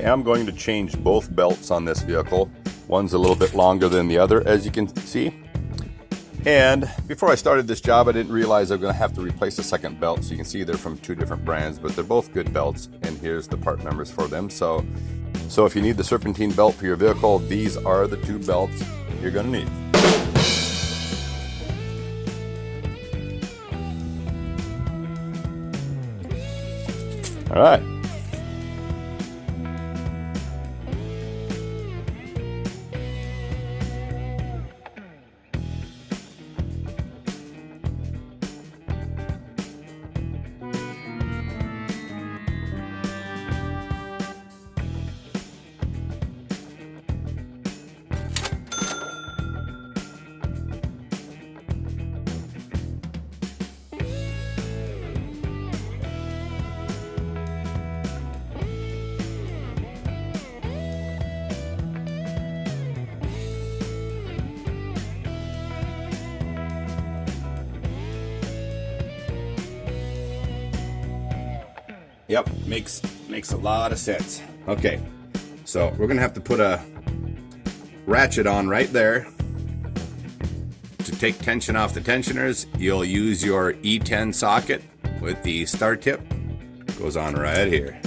am going to change both belts on this vehicle. One's a little bit longer than the other, as you can see. And before I started this job, I didn't realize I'm going to have to replace the second belt. So you can see they're from two different brands, but they're both good belts. And here's the part numbers for them. So if you need the Serpentine belt for your vehicle, these are the two belts you're going to need. All right. Yep, makes a lot of sense. Okay, so we're gonna have to put a ratchet on right there. To take tension off the tensioners, you'll use your E10 socket with the star tip. Goes on right here.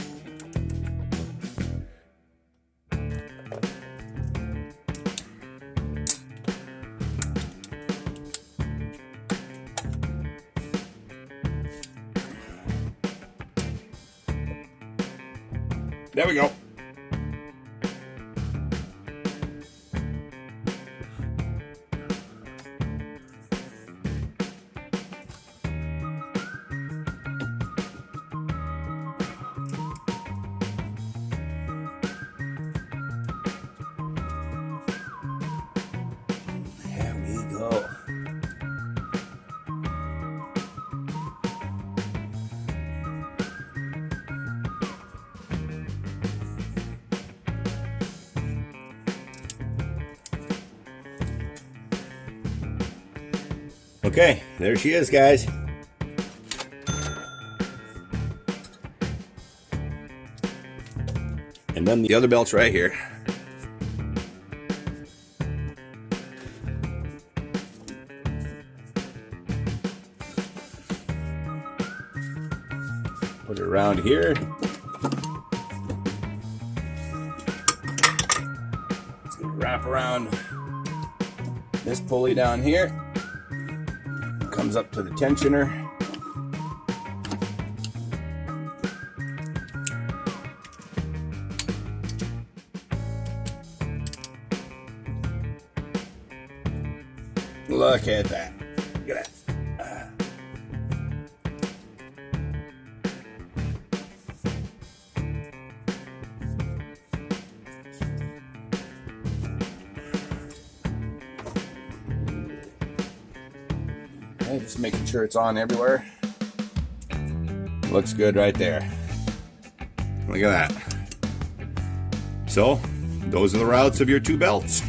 There we go. There we go. Okay, there she is, guys. And then the other belt's right here. Put it around here. It's gonna wrap around this pulley down here. Comes up to the tensioner. Look at that. Look at that. Okay, just making sure it's on everywhere. Looks good right there. Look at that. So, those are the routes of your two belts.